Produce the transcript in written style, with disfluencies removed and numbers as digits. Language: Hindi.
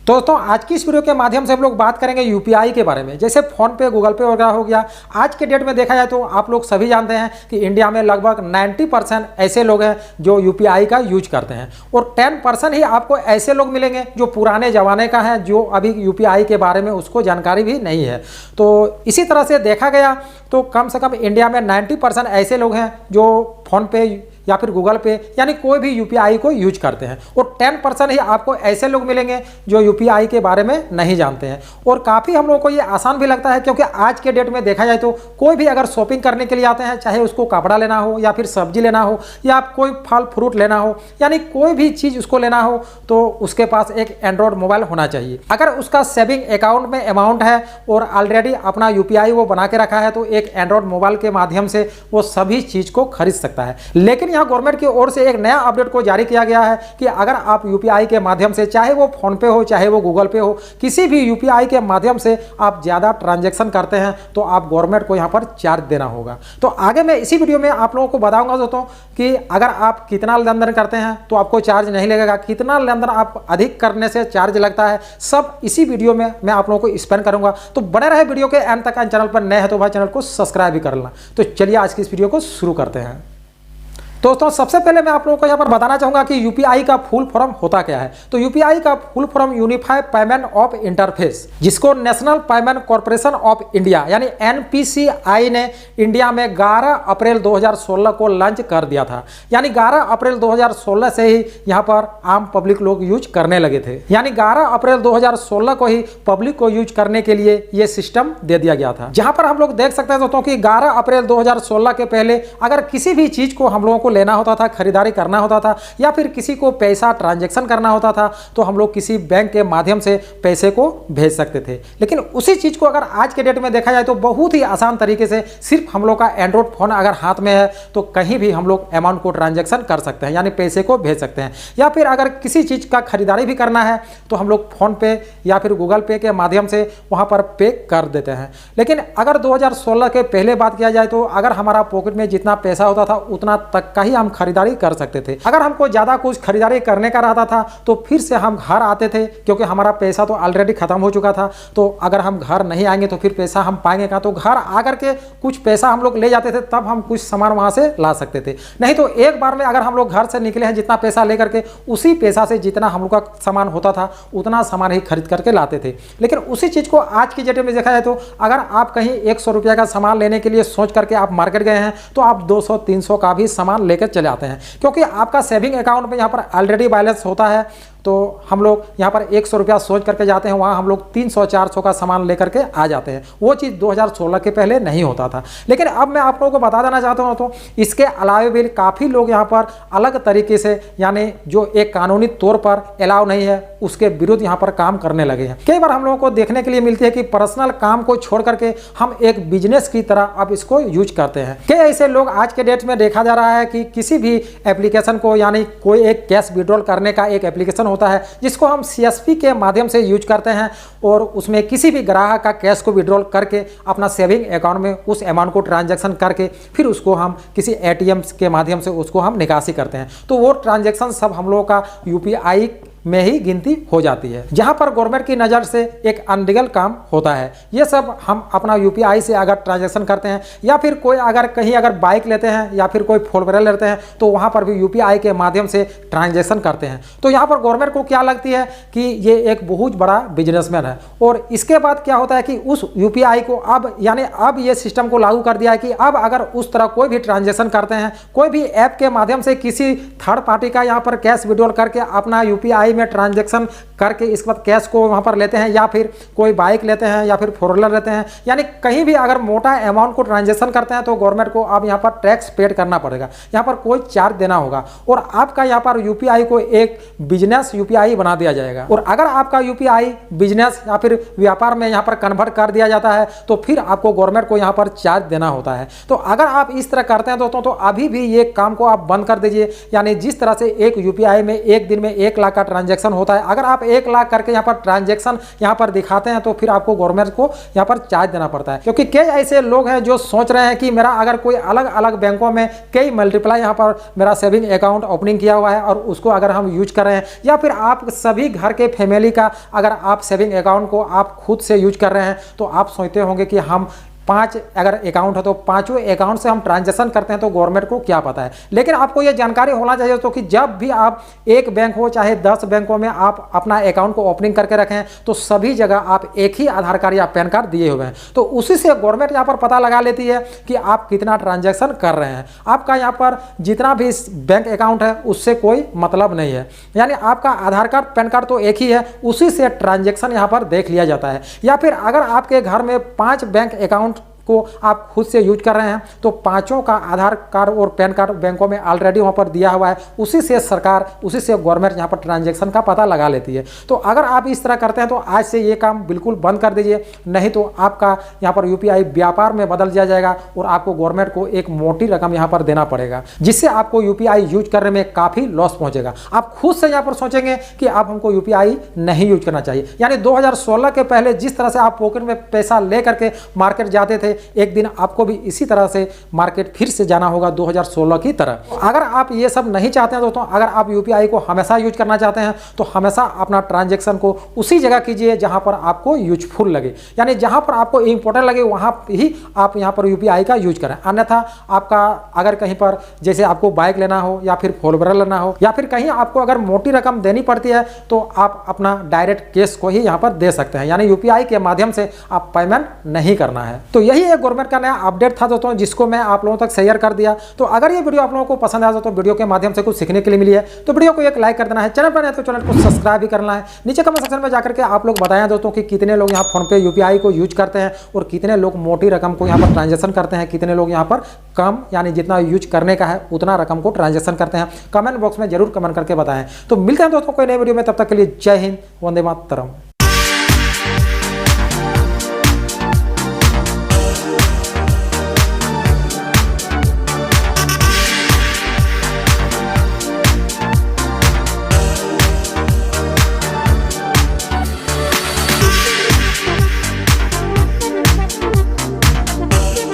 दोस्तों आज की इस वीडियो के माध्यम से हम लोग बात करेंगे यूपीआई के बारे में। जैसे फोन पे, गूगल पे वगैरह हो गया, आज के डेट में देखा जाए तो आप लोग सभी जानते हैं कि इंडिया में लगभग 90% ऐसे लोग हैं जो यूपीआई का यूज करते हैं और 10% ही आपको ऐसे लोग मिलेंगे जो पुराने ज़माने का है, जो अभी यूपीआई के बारे में उसको जानकारी भी नहीं है। तो इसी तरह से देखा गया तो कम से कम इंडिया में 90% ऐसे लोग हैं जो फ़ोन पे या फिर गूगल पे यानी कोई भी यूपीआई को यूज करते हैं और 10% ही आपको ऐसे लोग मिलेंगे जो यूपीआई के बारे में नहीं जानते हैं। और काफ़ी हम लोगों को ये आसान भी लगता है क्योंकि आज के डेट में देखा जाए तो कोई भी अगर शॉपिंग करने के लिए आते हैं, चाहे उसको कपड़ा लेना हो या फिर सब्जी लेना हो या कोई फल फ्रूट लेना हो, यानी कोई भी चीज़ उसको लेना हो तो उसके पास एक एंड्रॉयड मोबाइल होना चाहिए। अगर उसका सेविंग अकाउंट में अमाउंट है और ऑलरेडी अपना यूपीआई वो बना के रखा है तो एक एंड्रॉयड मोबाइल के माध्यम से वो सभी चीज़ को खरीद सकता है। लेकिन यहाँ गवर्नमेंट की ओर से एक नया अपडेट को जारी किया गया है कि अगर आप यूपीआई के माध्यम से, चाहे वो फोन पे हो चाहे वो गूगल पे हो, किसी भी यूपीआई के माध्यम से आप ज़्यादा ट्रांजैक्शन करते हैं तो आप गवर्नमेंट को यहाँ पर चार्ज देना होगा। तो आगे मैं इसी वीडियो में आप लोगों को बताऊंगा दोस्तों कि अगर आप कितना लेन देन करते हैं तो आपको चार्ज नहीं लगेगा, कितना लेन देन आप अधिक करने से चार्ज लगता है, सब इसी वीडियो में मैं आप लोगों को एक्सप्लेन करूंगा। तो बने रहे वीडियो के एंड तक। चैनल पर नए हैं तो भाई चैनल को सब्सक्राइब भी कर लेना। तो चलिए आज की इस वीडियो को शुरू करते हैं। दोस्तों सबसे पहले मैं आप लोगों को यहाँ पर बताना चाहूँगा कि यूपीआई का फुल फॉर्म होता क्या है। तो यूपीआई का full form unified payment of interface, जिसको national payment corporation of India यानी एनपीसीआई ने इंडिया में 11 अप्रैल 2016 को लॉन्च कर दिया था। यानी 11 अप्रैल 2016 से ही यहाँ पर आम पब्लिक लोग यूज करने लगे थे। यानी 11 अप्रैल 2016 को ही पब्लिक को यूज करने के लिए ये सिस्टम दे दिया गया था। जहाँ पर हम लोग देख सकते हैं दोस्तों कि 11 अप्रैल 2016 के पहले अगर किसी भी चीज़ को हम लोगों को लेना होता था, खरीदारी करना होता था या फिर किसी को पैसा ट्रांजैक्शन करना होता था तो हम लोग किसी बैंक के माध्यम से पैसे को भेज सकते थे। लेकिन उसी चीज़ को अगर आज के डेट में देखा जाए तो बहुत ही आसान तरीके से सिर्फ हम लोग का एंड्रॉयड फ़ोन अगर हाथ में है तो कहीं भी हम लोग अमाउंट को ट्रांजैक्शन कर सकते हैं, यानी पैसे को भेज सकते हैं। या फिर अगर किसी चीज़ का खरीदारी भी करना है तो हम लोग फ़ोन पे या फिर गूगल पे के माध्यम से वहाँ पर पे कर देते हैं। लेकिन अगर 2016 के पहले बात किया जाए तो अगर हमारा पॉकेट में जितना पैसा होता था उतना तक का ही हम खरीदारी कर सकते थे। अगर हमको ज्यादा कुछ खरीदारी करने का रहता था तो फिर से हम घर आते थे क्योंकि हमारा पैसा तो ऑलरेडी खत्म हो चुका था। तो अगर हम घर नहीं आएंगे तो फिर पैसा हम पाएंगे कहाँ, तो घर आकर के कुछ पैसा हम लोग ले जाते थे, तब हम कुछ सामान वहां से ला सकते थे। नहीं तो एक बार में अगर हम लोग घर से निकले हैं जितना पैसा लेकर के, उसी पैसा से जितना हम लोग का सामान होता था उतना सामान ही खरीद करके लाते थे। लेकिन उसी चीज को आज की डेट में देखा जाए तो अगर आप कहीं 100 रुपये का सामान लेने के लिए सोच करके आप मार्केट गए हैं तो आप 200-300 का भी सामान लेकर चले आते हैं क्योंकि आपका सेविंग अकाउंट में यहाँ पर ऑलरेडी बैलेंस होता है। तो हम लोग यहाँ पर 100 रुपया सोच करके जाते हैं, वहाँ हम लोग 300-400 का सामान लेकर के आ जाते हैं। वो चीज़ 2016 के पहले नहीं होता था। लेकिन अब मैं आप लोगों को बता देना चाहता हूँ तो इसके अलावा भी काफ़ी लोग यहाँ पर अलग तरीके से, यानी जो एक कानूनी तौर पर अलाउ नहीं है उसके विरुद्ध यहाँ पर काम करने लगे हैं। कई बार हम लोगों को देखने के लिए मिलती है कि पर्सनल काम को छोड़ करके हम एक बिजनेस की तरह अब इसको यूज करते हैं। कई ऐसे लोग आज के डेट में देखा जा रहा है कि किसी भी एप्लीकेशन को, यानी कोई एक कैश विड्रॉल करने का एक एप्लीकेशन होता है जिसको हम सीएसपी के माध्यम से यूज करते हैं और उसमें किसी भी ग्राहक का कैश को विड्रॉल करके अपना सेविंग अकाउंट में उस अमाउंट को ट्रांजैक्शन करके फिर उसको हम किसी एटीएम के माध्यम से उसको हम निकासी करते हैं। तो वो ट्रांजैक्शन सब हम लोगों का यूपीआई में ही गिनती हो जाती है, जहां पर गवर्नमेंट की नज़र से एक अनलीगल काम होता है। ये सब हम अपना यूपीआई से अगर ट्रांजैक्शन करते हैं या फिर कोई अगर कहीं अगर बाइक लेते हैं या फिर कोई फोर व्हीलर लेते हैं तो वहां पर भी यूपीआई के माध्यम से ट्रांजैक्शन करते हैं। तो यहाँ पर गवर्नमेंट को क्या लगती है कि ये एक बहुत बड़ा बिजनेसमैन है। और इसके बाद क्या होता है कि उस यूपीआई को अब, यानी अब ये सिस्टम को लागू कर दिया है कि अब अगर उस तरह कोई भी ट्रांजैक्शन करते हैं, कोई भी ऐप के माध्यम से किसी थर्ड पार्टी का यहाँ पर कैश विड्रॉल करके अपना यूपीआई में ट्रांजैक्शन करके इसके बाद कैश को वहां पर लेते हैं या फिर कोई बाइक लेते हैं या फिर फोर व्हीलर लेते हैं, यानी कहीं भी अगर मोटा अमाउंट को ट्रांजैक्शन करते हैं तो गवर्नमेंट को अब यहाँ पर टैक्स पेड करना पड़ेगा, यहाँ पर कोई चार्ज देना होगा और आपका यहाँ पर यूपीआई को एक बिजनेस यूपीआई बना दिया जाएगा। और अगर आपका यूपीआई बिजनेस या फिर व्यापार में यहाँ पर कन्वर्ट कर दिया जाता है तो फिर आपको गवर्नमेंट को यहाँ पर चार्ज देना होता है। तो अगर आप इस तरह करते हैं दोस्तों तो अभी भी ये काम को आप बंद कर दीजिए। यानी जिस तरह से एक यूपीआई में एक दिन में 1 लाख का ट्रांजैक्शन होता है। अगर आप 1 लाख करके यहाँ पर ट्रांजैक्शन यहाँ पर दिखाते हैं तो फिर आपको गवर्नमेंट को यहाँ पर चार्ज देना पड़ता है, क्योंकि कई ऐसे लोग हैं जो सोच रहे हैं कि मेरा अगर कोई अलग अलग बैंकों में कई मल्टीप्लाई यहाँ पर मेरा सेविंग अकाउंट ओपनिंग किया हुआ है और उसको अगर हम यूज कर रहे हैं, या फिर आप सभी घर के फैमिली का अगर आप सेविंग अकाउंट को आप खुद से यूज कर रहे हैं, तो आप सोचते होंगे कि हम 5 अगर अकाउंट है तो पांचों अकाउंट से हम ट्रांजैक्शन करते हैं तो गवर्नमेंट को क्या पता है। लेकिन आपको ये जानकारी होना चाहिए तो कि जब भी आप एक बैंक हो चाहे 10 बैंकों में आप अपना अकाउंट को ओपनिंग करके रखें तो सभी जगह आप एक ही आधार कार्ड या पैन कार्ड दिए हुए हैं, तो उसी से गवर्नमेंट यहाँ पर पता लगा लेती है कि आप कितना ट्रांजैक्शन कर रहे हैं। आपका यहाँ पर जितना भी बैंक अकाउंट है उससे कोई मतलब नहीं है, यानी आपका आधार कार्ड पैन कार्ड तो एक ही है, उसी से ट्रांजैक्शन यहाँ पर देख लिया जाता है। या फिर अगर आपके घर में 5 बैंक अकाउंट को आप खुद से यूज कर रहे हैं तो पांचों का आधार कार्ड और पैन कार्ड बैंकों में ऑलरेडी वहाँ पर दिया हुआ है, उसी से सरकार उसी से गवर्नमेंट यहाँ पर ट्रांजैक्शन का पता लगा लेती है। तो अगर आप इस तरह करते हैं तो आज से ये काम बिल्कुल बंद कर दीजिए, नहीं तो आपका यहाँ पर यूपीआई व्यापार में बदल दिया जाएगा और आपको गवर्नमेंट को एक मोटी रकम यहाँ पर देना पड़ेगा, जिससे आपको यूपीआई यूज करने में काफ़ी लॉस पहुँचेगा। आप खुद से यहाँ पर सोचेंगे कि आप हमको यूपीआई नहीं यूज करना चाहिए। यानी 2016 के पहले जिस तरह से आप पॉकेट में पैसा ले करके मार्केट जाते थे, एक दिन आपको भी इसी तरह से मार्केट फिर से जाना होगा 2016 की तरह। अगर आप ये सब नहीं चाहते हैं दोस्तों, अगर आप यूपीआई को हमेशा यूज करना चाहते हैं तो हमेशा अपना ट्रांजैक्शन को उसी जगह कीजिए जहां पर आपको यूजफुल लगे, यानी जहां पर आपको इंपॉर्टेंट लगे वहां ही आप यहां पर यूपीआई का यूज करें। अन्यथा आपका अगर कहीं पर जैसे आपको बाइक लेना हो या फिर फोर व्हीलर लेना हो या फिर कहीं आपको अगर मोटी रकम देनी पड़ती है तो आप अपना डायरेक्ट कैश को ही यहां पर दे सकते हैं, यानी यूपीआई के माध्यम से आप पेमेंट नहीं करना है। तो यही एक गवर्नमेंट का नया अपडेट था दोस्तों, जिसको मैं आप लोगों तक शेयर कर दिया। तो अगर ये वीडियो आप लोगों को पसंद आया तो वीडियो के माध्यम से कुछ सीखने के लिए मिली है तो वीडियो को एक लाइक कर देना है, चैनल पर नए तो चैनल को सब्सक्राइब भी करना है। नीचे कमेंट सेक्शन में जाकर के आप लोग बताएं दोस्तों कि कितने लोग यहाँ फोन पे यूपीआई को यूज करते हैं और कितने लोग मोटी रकम को यहाँ पर ट्रांजेक्शन करते हैं, कितने लोग यहाँ पर कम यानी जितना यूज करने का है उतना रकम को ट्रांजेक्शन करते हैं। कमेंट बॉक्स में जरूर कमेंट करके बताएं। तो मिलते हैं दोस्तों कोई नई वीडियो में, तब तक के लिए जय हिंद, वंदे मातरम।